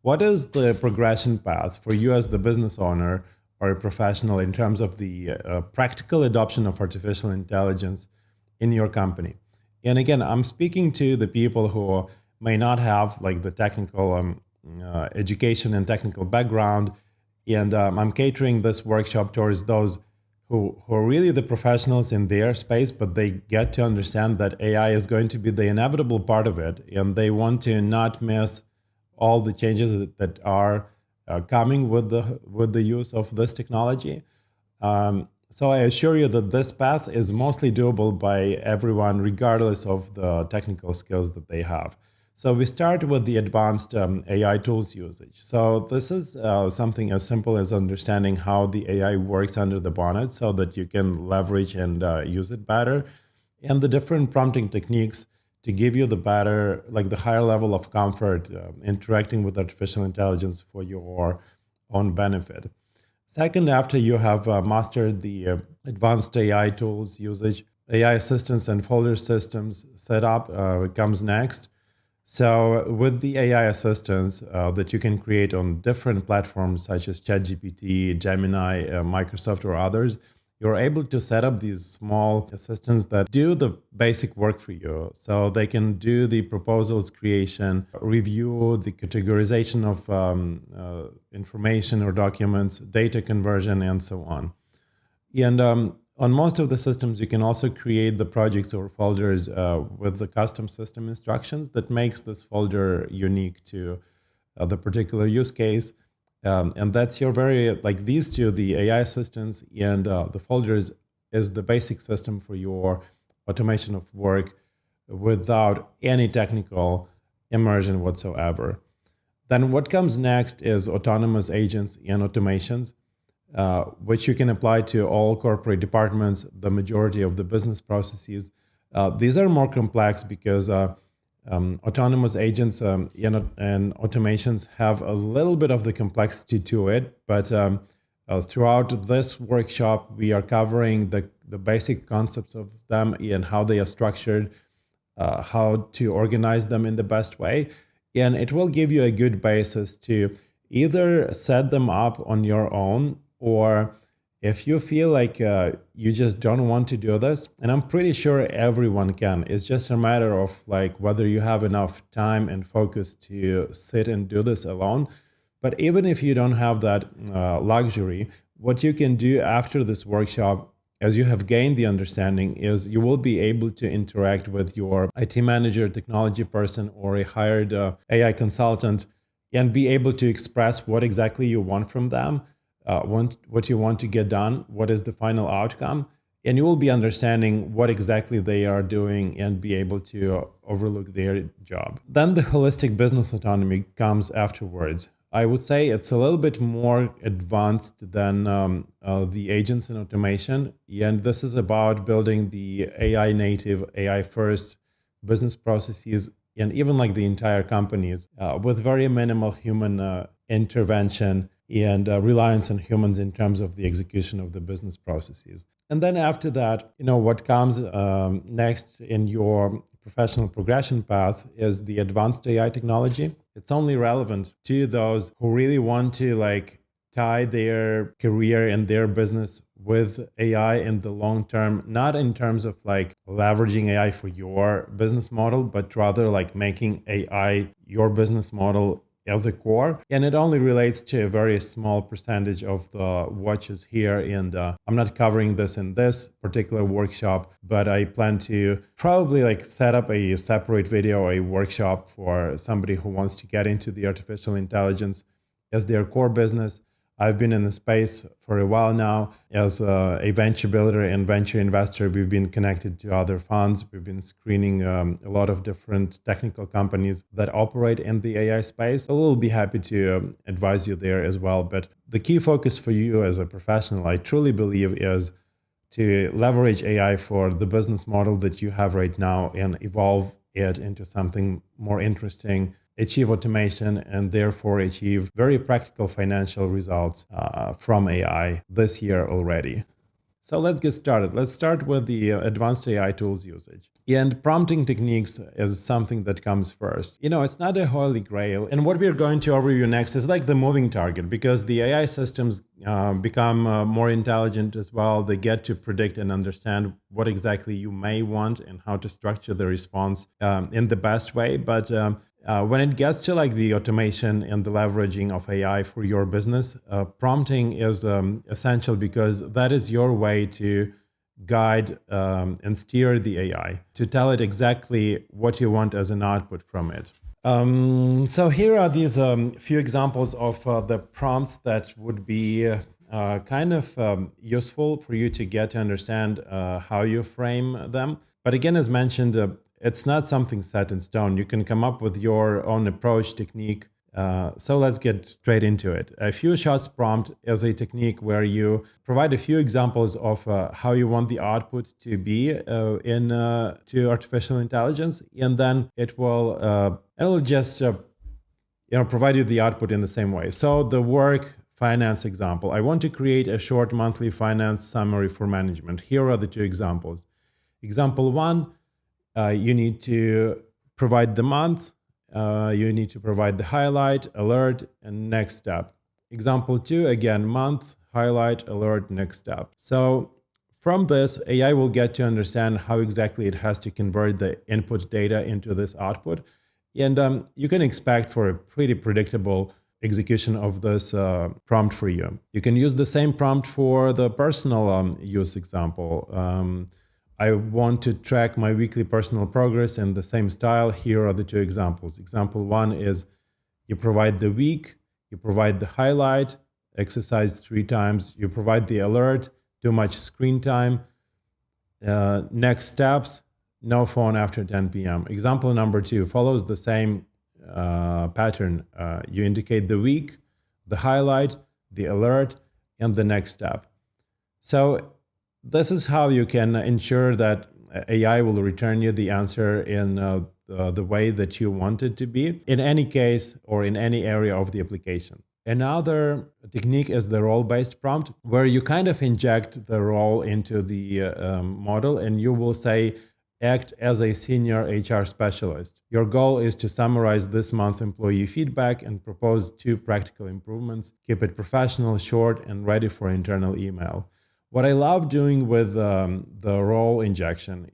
What is the progression path for you as the business owner or a professional in terms of the practical adoption of artificial intelligence in your company? And again, I'm speaking to the people who may not have like the technical education and technical background, and I'm catering this workshop towards those who are really the professionals in their space, but they get to understand that AI is going to be the inevitable part of it, and they want to not miss all the changes that are coming with the use of this technology. So I assure you that this path is mostly doable by everyone, regardless of the technical skills that they have. So we start with the advanced AI tools usage. So this is something as simple as understanding how the AI works under the bonnet so that you can leverage and use it better, and the different prompting techniques to give you the better, like the higher level of comfort interacting with artificial intelligence for your own benefit. Second, after you have mastered the advanced AI tools usage, AI assistants and folder systems set up comes next. So, with the AI assistants that you can create on different platforms such as ChatGPT, Gemini, Microsoft, or others, you're able to set up these small assistants that do the basic work for you. So, they can do the proposals creation, review the categorization of information or documents, data conversion, and so on. And on most of the systems, you can also create the projects or folders with the custom system instructions that makes this folder unique to the particular use case. And that's your very, like these two, the AI assistants and the folders is the basic system for your automation of work without any technical immersion whatsoever. Then what comes next is autonomous agents and automations, which you can apply to all corporate departments, the majority of the business processes. These are more complex because autonomous agents and automations have a little bit of the complexity to it, but throughout this workshop, we are covering the basic concepts of them and how they are structured, how to organize them in the best way. And it will give you a good basis to either set them up on your own, or if you feel like you just don't want to do this, and I'm pretty sure everyone can, it's just a matter of like whether you have enough time and focus to sit and do this alone. But even if you don't have that luxury, what you can do after this workshop, as you have gained the understanding, is you will be able to interact with your IT manager, technology person, or a hired AI consultant and be able to express what exactly you want from them, what you want to get done, what is the final outcome, and you will be understanding what exactly they are doing and be able to overlook their job. Then the holistic business autonomy comes afterwards. I would say it's a little bit more advanced than the agents and automation. And this is about building the AI native, AI first business processes and even like the entire companies with very minimal human intervention and reliance on humans in terms of the execution of the business processes. And then after that, what comes next in your professional progression path is the advanced AI technology. It's only relevant to those who really want to like tie their career and their business with AI in the long term, not in terms of like leveraging AI for your business model, but rather like making AI your business model as a core. And it only relates to a very small percentage of the watches here. And I'm not covering this in this particular workshop, but I plan to probably like set up a separate video, a workshop for somebody who wants to get into the artificial intelligence as their core business. I've been in the space for a while now as a venture builder and venture investor. We've been connected to other funds. We've been screening a lot of different technical companies that operate in the AI space. So we'll be happy to advise you there as well. But the key focus for you as a professional, I truly believe, is to leverage AI for the business model that you have right now and evolve it into something more interesting, achieve automation, and therefore achieve very practical financial results from AI this year already. So let's get started. Let's start with the advanced AI tools usage. And prompting techniques is something that comes first. It's not a holy grail. And what we're going to overview next is like the moving target, because the AI systems become more intelligent as well. They get to predict and understand what exactly you may want and how to structure the response in the best way. But when it gets to like the automation and the leveraging of AI for your business, prompting is essential, because that is your way to guide and steer the AI, to tell it exactly what you want as an output from it. So here are these few examples of the prompts that would be kind of useful for you to get to understand how you frame them. But again, as mentioned, it's not something set in stone. You can come up with your own approach, technique. So let's get straight into it. A few shots prompt is a technique where you provide a few examples of how you want the output to be to artificial intelligence, and then it'll just provide you the output in the same way. So the work finance example, I want to create a short monthly finance summary for management. Here are the two examples. Example one, you need to provide the month, you need to provide the highlight, alert, and next step. Example two, again, month, highlight, alert, next step. So from this, AI will get to understand how exactly it has to convert the input data into this output. And you can expect for a pretty predictable execution of this prompt for you. You can use the same prompt for the personal use example. I want to track my weekly personal progress in the same style. Here are the two examples. Example one is you provide the week, you provide the highlight, exercise 3 times, you provide the alert, too much screen time, next steps, no phone after 10 p.m. Example number 2 follows the same pattern. You indicate the week, the highlight, the alert, and the next step. So this is how you can ensure that AI will return you the answer in the way that you want it to be, in any case or in any area of the application. Another technique is the role-based prompt, where you kind of inject the role into the model, and you will say, act as a senior HR specialist. Your goal is to summarize this month's employee feedback and propose 2 practical improvements. Keep it professional, short, and ready for internal email. What I love doing with the role injection,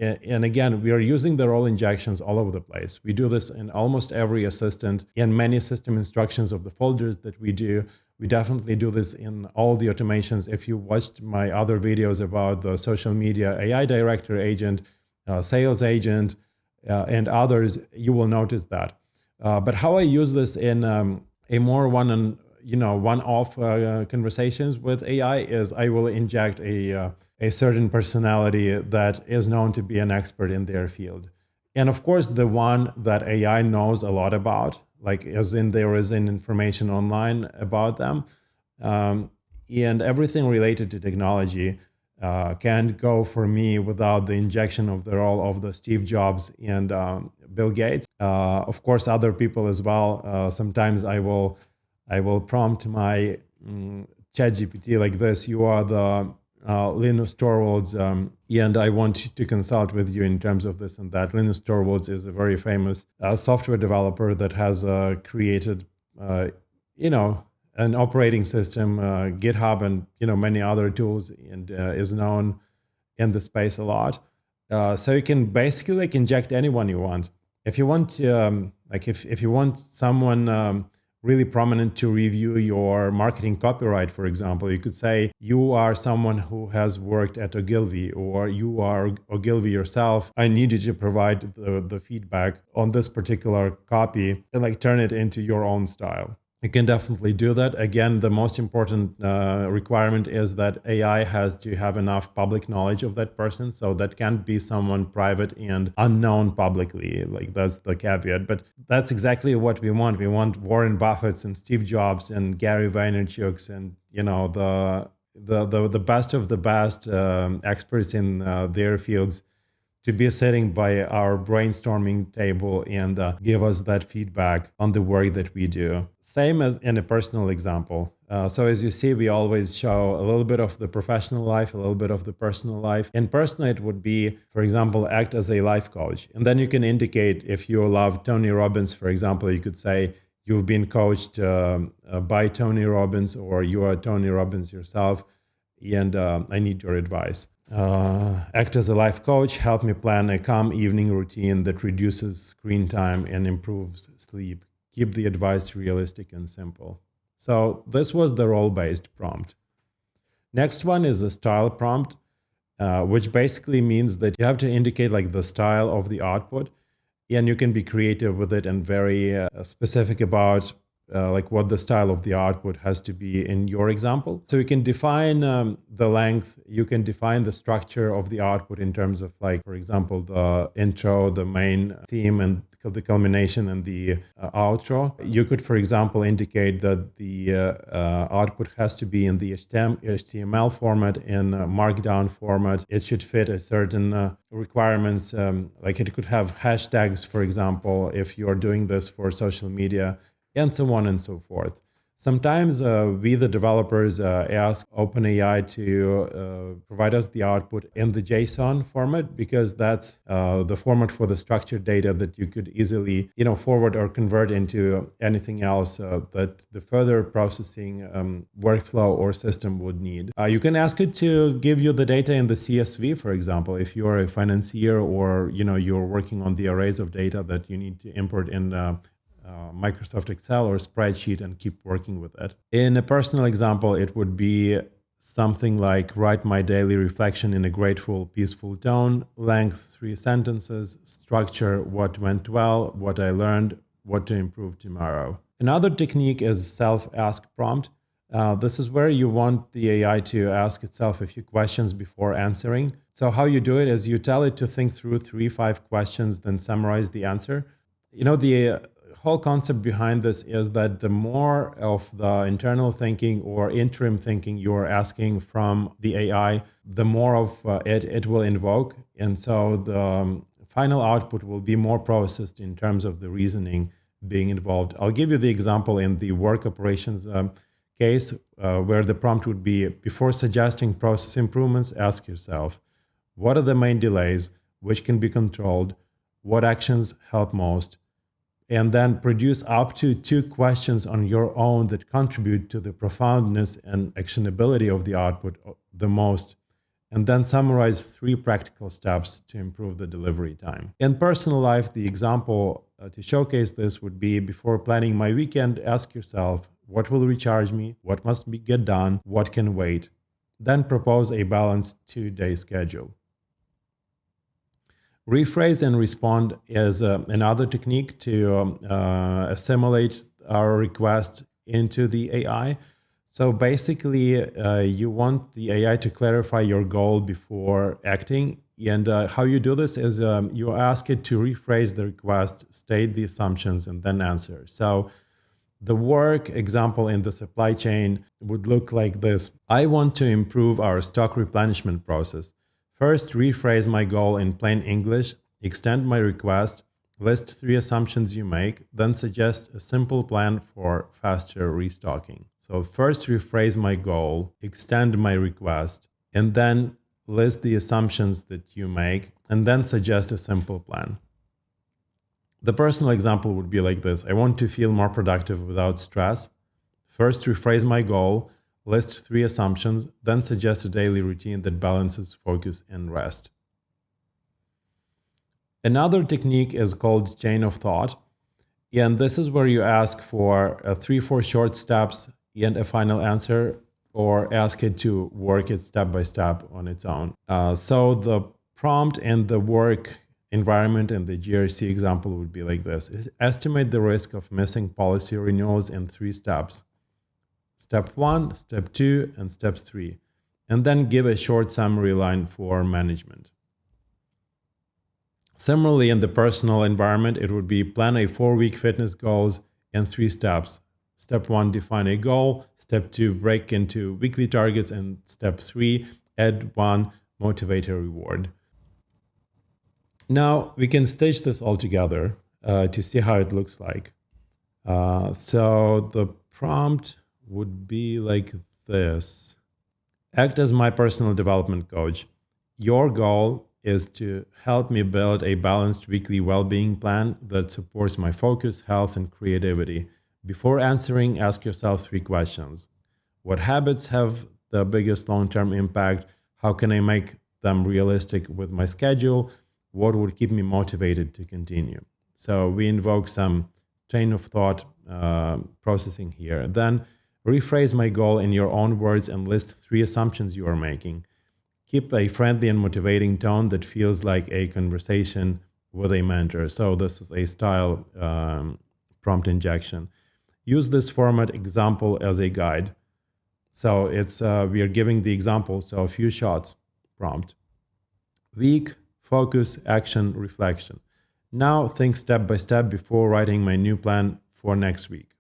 and again, we are using the role injections all over the place. We do this in almost every assistant, in many system instructions of the folders that we do. We definitely do this in all the automations. If you watched my other videos about the social media AI director agent, sales agent, and others, you will notice that. But how I use this in a more one-off conversations with AI is I will inject a certain personality that is known to be an expert in their field. And of course, the one that AI knows a lot about, like as in there is information online about them, and everything related to technology can't go for me without the injection of the role of the Steve Jobs and Bill Gates. Of course, other people as well. Sometimes I will prompt my ChatGPT like this: you are the Linus Torvalds, and I want to consult with you in terms of this and that. Linus Torvalds is a very famous software developer that has created, an operating system, GitHub, and many other tools, and is known in the space a lot. So you can basically inject anyone you want. If you want to, if you want someone really prominent to review your marketing copyright, for example, you could say you are someone who has worked at Ogilvy, or you are Ogilvy yourself. I need you to provide the feedback on this particular copy and turn it into your own style. You can definitely do that. Again, the most important requirement is that AI has to have enough public knowledge of that person. So that can't be someone private and unknown publicly. That's the caveat. But that's exactly what we want. We want Warren Buffett's and Steve Jobs and Gary Vaynerchuk's and the best of the best experts in their fields to be sitting by our brainstorming table and give us that feedback on the work that we do. Same as in a personal example. So as you see, we always show a little bit of the professional life, a little bit of the personal life. In personal, it would be, for example, act as a life coach. And then you can indicate if you love Tony Robbins, for example, you could say you've been coached by Tony Robbins, or you are Tony Robbins yourself, and I need your advice. Act as a life coach, help me plan a calm evening routine that reduces screen time and improves sleep. Keep the advice realistic and simple. So this was the role-based prompt. Next one is a style prompt, which basically means that you have to indicate like the style of the output, and you can be creative with it and very specific about like what the style of the output has to be in your example. So you can define the length, you can define the structure of the output in terms of like, for example, the intro, the main theme, and the culmination and the outro. You could, for example, indicate that the output has to be in the HTML format, in Markdown format. It should fit a certain requirements, like it could have hashtags, for example, if you're doing this for social media, and so on and so forth. Sometimes we, the developers, ask OpenAI to provide us the output in the JSON format, because that's the format for the structured data that you could easily, forward or convert into anything else that the further processing workflow or system would need. You can ask it to give you the data in the CSV, for example, if you're a financier or you're working on the arrays of data that you need to import in Microsoft Excel or spreadsheet and keep working with it. In a personal example, it would be something like write my daily reflection in a grateful, peaceful tone, length 3 sentences, structure what went well, what I learned, what to improve tomorrow. Another technique is self-ask prompt. This is where you want the AI to ask itself a few questions before answering. So how you do it is you tell it to think through 3-5 questions, then summarize the answer. The whole concept behind this is that the more of the internal thinking or interim thinking you're asking from the AI, the more of it will invoke. And so the final output will be more processed in terms of the reasoning being involved. I'll give you the example in the work operations case where the prompt would be, before suggesting process improvements, ask yourself, what are the main delays, which can be controlled, what actions help most, and then produce up to 2 questions on your own that contribute to the profoundness and actionability of the output the most, and then summarize 3 practical steps to improve the delivery time. In personal life, the example to showcase this would be, before planning my weekend, ask yourself, what will recharge me, what must get done, what can wait. Then propose a balanced 2-day schedule. Rephrase-and-respond is another technique to assimilate our request into the AI. So basically, you want the AI to clarify your goal before acting. And how you do this is you ask it to rephrase the request, state the assumptions, and then answer. So the work example in the supply chain would look like this. I want to improve our stock replenishment process. First, rephrase my goal in plain English, extend my request, list 3 assumptions you make, then suggest a simple plan for faster restocking. So first, rephrase my goal, extend my request, and then list the assumptions that you make, and then suggest a simple plan. The personal example would be like this. I want to feel more productive without stress. First, rephrase my goal, list 3 assumptions, then suggest a daily routine that balances focus and rest. Another technique is called chain of thought. And this is where you ask for 3-4 short steps and a final answer, or ask it to work it step by step on its own. So the prompt and the work environment and the GRC example would be like this. Estimate the risk of missing policy renewals in 3 steps. Step 1, step 2, and step 3. And then give a short summary line for management. Similarly, in the personal environment, it would be plan a 4-week fitness goals in 3 steps. Step 1, define a goal. Step 2, break into weekly targets. And step 3, add 1 motivator reward. Now we can stitch this all together to see how it looks like. So the prompt would be like this. Act as my personal development coach. Your goal is to help me build a balanced weekly well being plan that supports my focus, health, and creativity. Before answering, ask yourself 3 questions. What habits have the biggest long term impact? How can I make them realistic with my schedule? What would keep me motivated to continue? So we invoke some train of thought processing here. Then rephrase my goal in your own words and list 3 assumptions you are making. Keep a friendly and motivating tone that feels like a conversation with a mentor. So this is a style prompt injection. Use this format example as a guide. So it's we are giving the example. So a few shots prompt. Week, focus, action, reflection. Now think step by step before writing my new plan for next week.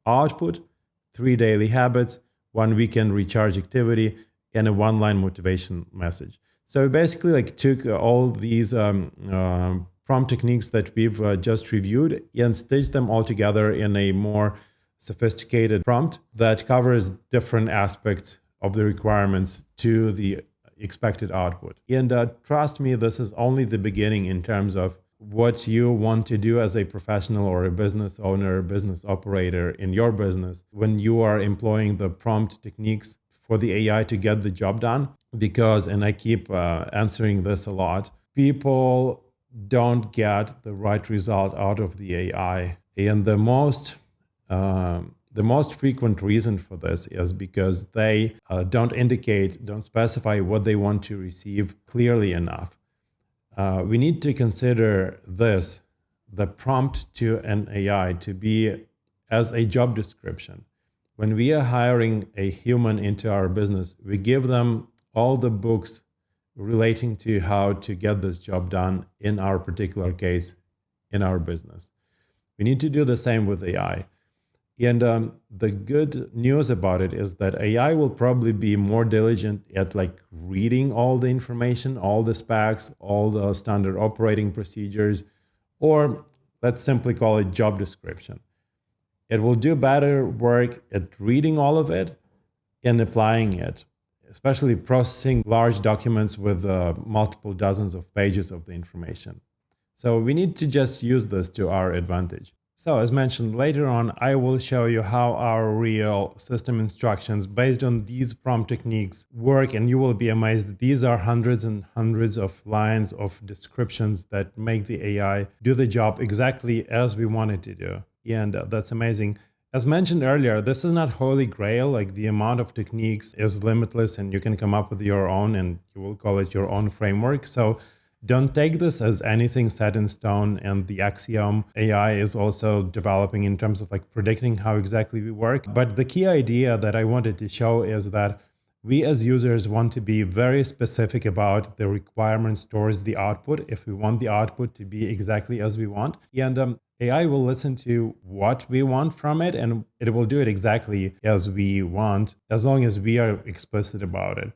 Output, 3 daily habits, 1 weekend recharge activity, and a one-line motivation message. So we basically like took all these prompt techniques that we've just reviewed and stitched them all together in a more sophisticated prompt that covers different aspects of the requirements to the expected output. And trust me, this is only the beginning in terms of what you want to do as a professional or a business owner, business operator in your business when you are employing the prompt techniques for the AI to get the job done. Because, and I keep answering this a lot, people don't get the right result out of the AI. And the most frequent reason for this is because they don't specify what they want to receive clearly enough. We need to consider this, the prompt to an AI, to be as a job description. When we are hiring a human into our business, we give them all the books relating to how to get this job done in our particular case, in our business. We need to do the same with AI. And the good news about it is that AI will probably be more diligent at like reading all the information, all the specs, all the standard operating procedures, or let's simply call it job description. It will do better work at reading all of it and applying it, especially processing large documents with multiple dozens of pages of the information. So we need to just use this to our advantage. So as mentioned later on, I will show you how our real system instructions based on these prompt techniques work, and you will be amazed. These are hundreds and hundreds of lines of descriptions that make the AI do the job exactly as we want it to do. And that's amazing. As mentioned earlier, this is not holy grail. Like the amount of techniques is limitless and you can come up with your own and you will call it your own framework. So don't take this as anything set in stone, and the axiom AI is also developing in terms of like predicting how exactly we work. But the key idea that I wanted to show is that we as users want to be very specific about the requirements towards the output if we want the output to be exactly as we want. And AI will listen to what we want from it, and it will do it exactly as we want, as long as we are explicit about it.